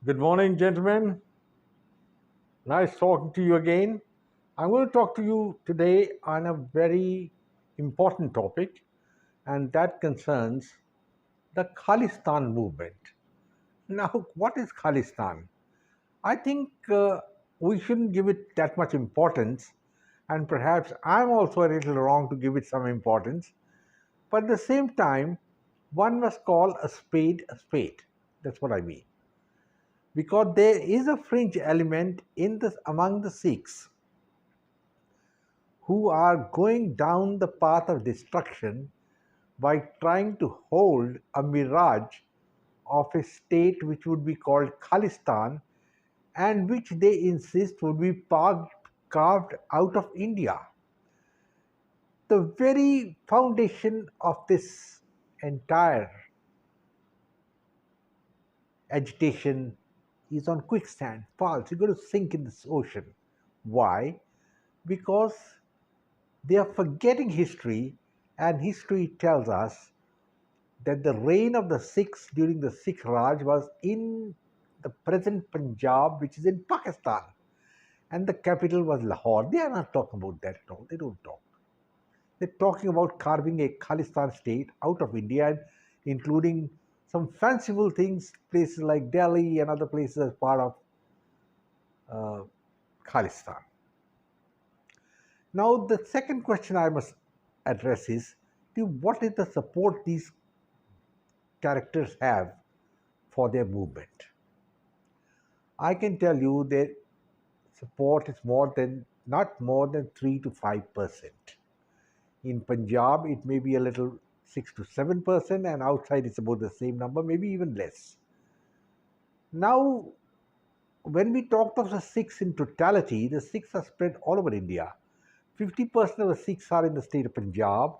Good morning, gentlemen. Nice talking to you again. I'm going to talk to you today on a very important topic, and that concerns the Khalistan movement. Now, what is Khalistan? I think we shouldn't give it that much importance, and perhaps I'm also a little wrong to give it some importance. But at the same time, one must call a spade a spade. That's what I mean. Because there is a fringe element in this among the Sikhs who are going down the path of destruction by trying to hold a mirage of a state which would be called Khalistan and which they insist would be carved out of India. The very foundation of this entire agitation is on quicksand, false. You're going to sink in this ocean. Why? Because they are forgetting history, and history tells us that the reign of the Sikhs during the Sikh Raj was in the present Punjab, which is in Pakistan, and the capital was Lahore. They are not talking about that at all. They don't talk. They're talking about carving a Khalistan state out of India, including some fanciful things, places like Delhi and other places as part of uh, Khalistan. Now, the second question I must address is what is the support these characters have for their movement? I can tell you their support is not more than 3 to 5%. In Punjab, it may be a little 6 to 7%, and outside it's about the same number, maybe even less. Now, when we talked of the Sikhs in totality, the Sikhs are spread all over India. 50% of the Sikhs are in the state of Punjab,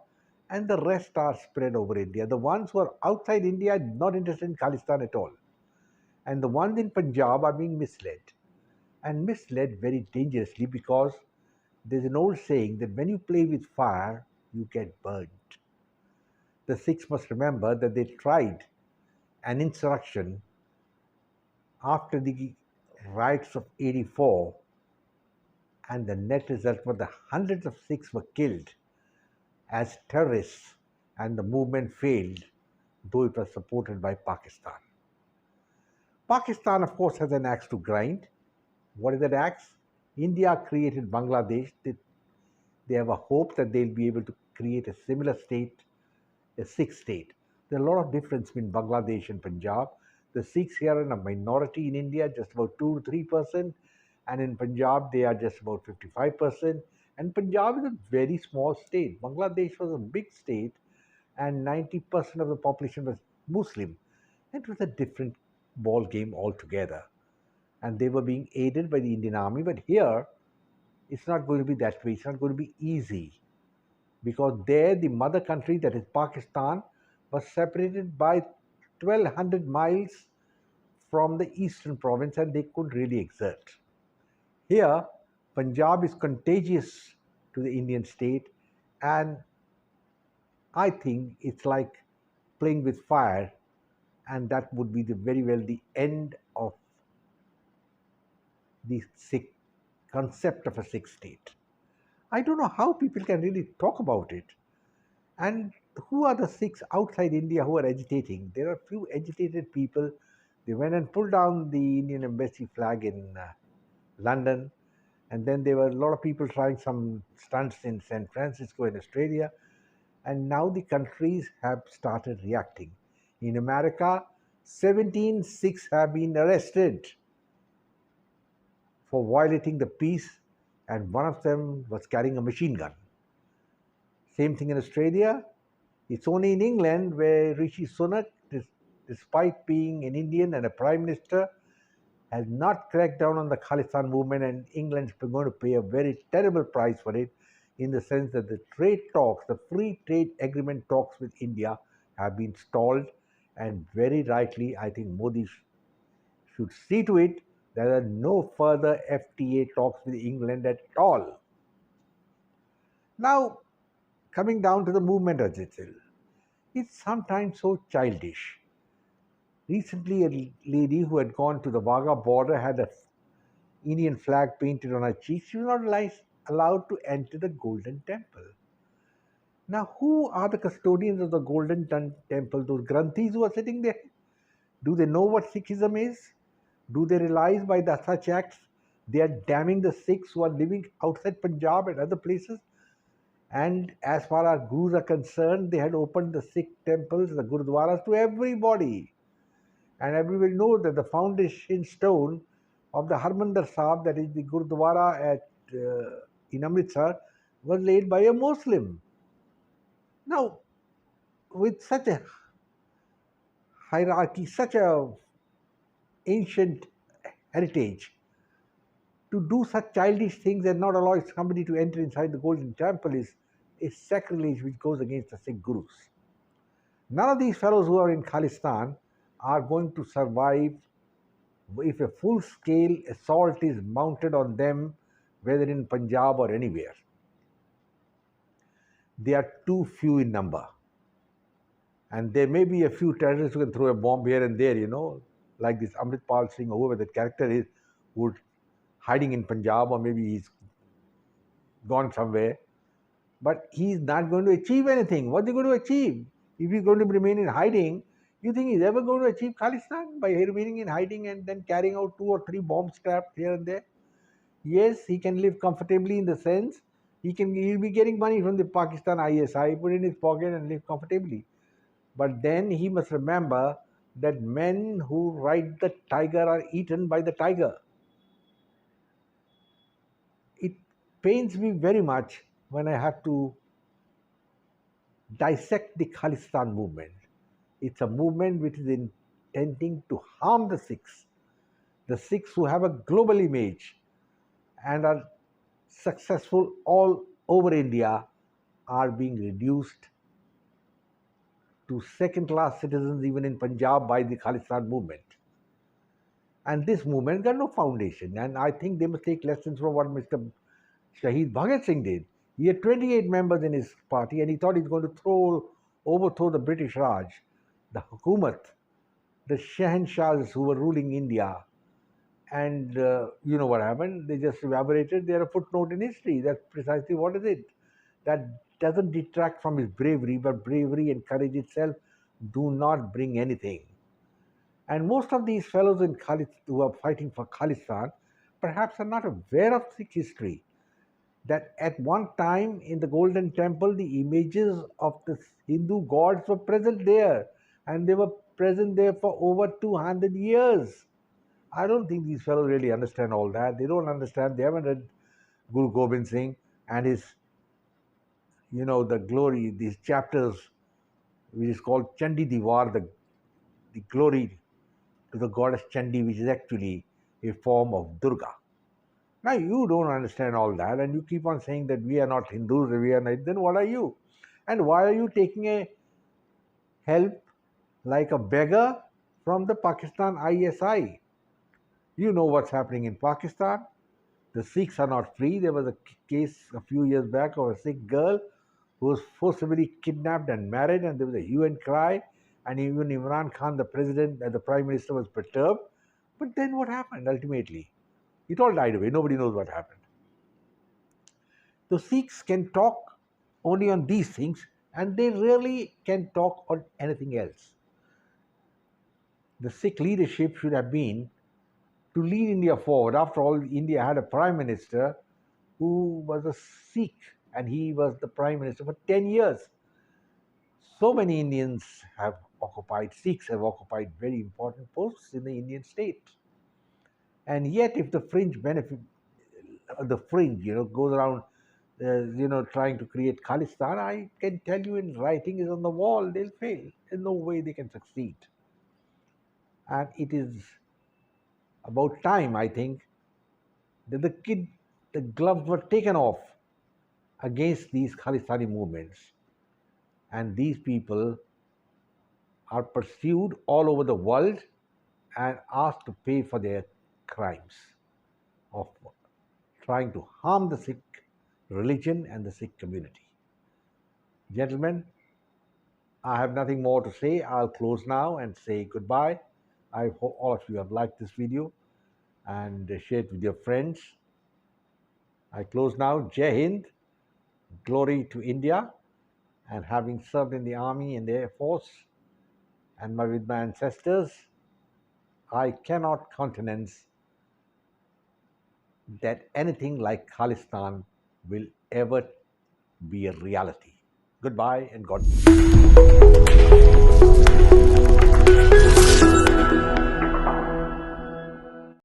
and the rest are spread over India. The ones who are outside India are not interested in Khalistan at all. And the ones in Punjab are being misled. And misled very dangerously because there's an old saying that when you play with fire, you get burnt. The Sikhs must remember that they tried an insurrection after the riots of 84, and the net result was that hundreds of Sikhs were killed as terrorists, and the movement failed, though it was supported by Pakistan. Pakistan, of course, has an axe to grind. What is that axe? India created Bangladesh. They have a hope that they'll be able to create a similar state, a Sikh state. There are a lot of difference between Bangladesh and Punjab. The Sikhs here are in a minority in India, just about 2 to 3%, and in Punjab they are just about 55%. And Punjab is a very small state. Bangladesh was a big state, and 90% of the population was Muslim. It was a different ball game altogether. And they were being aided by the Indian army. But here, it's not going to be that way. It's not going to be easy because there, the mother country, that is Pakistan, was separated by 1200 miles from the eastern province and they could really exert. Here, Punjab is contagious to the Indian state, and I think it's like playing with fire, and that would be the very well the end of the Sikh concept of a Sikh state. I don't know how people can really talk about it. And who are the Sikhs outside India who are agitating? There are few agitated people. They went and pulled down the Indian embassy flag in London, and then there were a lot of people trying some stunts in San Francisco in Australia, and now the countries have started reacting. In America, 17 Sikhs have been arrested for violating the peace, and one of them was carrying a machine gun. Same thing in Australia. It's only in England where Rishi Sunak, despite being an Indian and a prime minister, has not cracked down on the Khalistan movement, and England's going to pay a very terrible price for it, in the sense that the trade talks, the free trade agreement talks with India, have been stalled, and very rightly, I think Modi should see to it that there are no further FTA talks with England at all. Now, coming down to the movement as itself, it's sometimes so childish. Recently, a lady who had gone to the Wagah border had a Indian flag painted on her cheek. She was not allowed to enter the Golden Temple. Now, who are the custodians of the Golden Temple? Those Granthis who are sitting there? Do they know what Sikhism is? Do they realize by such acts they are damning the Sikhs who are living outside Punjab and other places? And as far as Gurus are concerned, they had opened the Sikh temples, the Gurudwaras to everybody. And everybody knows that the foundation stone of the Harmandir Sahib, that is the Gurudwara in Amritsar, was laid by a Muslim. Now, with such a hierarchy, such a ancient heritage, to do such childish things and not allow somebody to enter inside the Golden Temple is a sacrilege which goes against the Sikh Gurus. None of these fellows who are in Khalistan are going to survive if a full scale assault is mounted on them, whether in Punjab or anywhere. They are too few in number. And there may be a few terrorists who can throw a bomb here and there, like this Amritpal Singh or whoever that character is, who's hiding in Punjab, or maybe he's gone somewhere. But he's not going to achieve anything. What's he going to achieve? If he's going to remain in hiding, you think he's ever going to achieve Khalistan by remaining in hiding and then carrying out 2 or 3 bombs strapped here and there? Yes, he can live comfortably in the sense he'll be getting money from the Pakistan ISI, put it in his pocket and live comfortably. But then he must remember that men who ride the tiger are eaten by the tiger. It pains me very much when I have to dissect the Khalistan movement. It's a movement which is intending to harm the Sikhs who have a global image and are successful all over India, are being reduced to second class citizens even in Punjab by the Khalistan movement. And this movement got no foundation. And I think they must take lessons from what Mr. Shahid Bhagat Singh did. He had 28 members in his party and he thought he's going to overthrow the British Raj, the Hukumat, the Shahenshahs who were ruling India. And you know what happened? They just evaporated. They're a footnote in history. That's precisely what is it. That doesn't detract from his bravery, but bravery and courage itself do not bring anything. And most of these fellows in who are fighting for Khalistan perhaps are not aware of Sikh history. That at one time in the Golden Temple, the images of the Hindu gods were present there, and they were present there for over 200 years. I don't think these fellows really understand all that. They don't understand. They haven't read Guru Gobind Singh and his, the glory, these chapters, which is called Chandi Diwar, the glory to the goddess Chandi, which is actually a form of Durga. Now, you don't understand all that, and you keep on saying that we are not Hindus, we are not, then what are you? And why are you taking a help like a beggar from the Pakistan ISI? You know what's happening in Pakistan. The Sikhs are not free. There was a case a few years back of a Sikh girl who was forcibly kidnapped and married, and there was a hue and cry. And even Imran Khan, the president and the prime minister, was perturbed. But then what happened ultimately? It all died away. Nobody knows what happened. The Sikhs can talk only on these things, and they rarely can talk on anything else. The Sikh leadership should have been to lead India forward. After all, India had a prime minister who was a Sikh, and he was the prime minister for 10 years. So many Sikhs have occupied very important posts in the Indian state. And yet, if the fringe, goes around, trying to create Khalistan, I can tell you in writing is on the wall, they'll fail. There's no way they can succeed. And it is about time, I think, that the gloves were taken off against these Khalistani movements. And these people are pursued all over the world and asked to pay for their crimes of trying to harm the Sikh religion and the Sikh community. Gentlemen, I have nothing more to say. I'll close now and say goodbye. I hope all of you have liked this video and share it with your friends. I close now. Jai Hind, glory to India, and having served in the army and the air force and with my ancestors, I cannot countenance that anything like Khalistan will ever be a reality. Goodbye and God bless.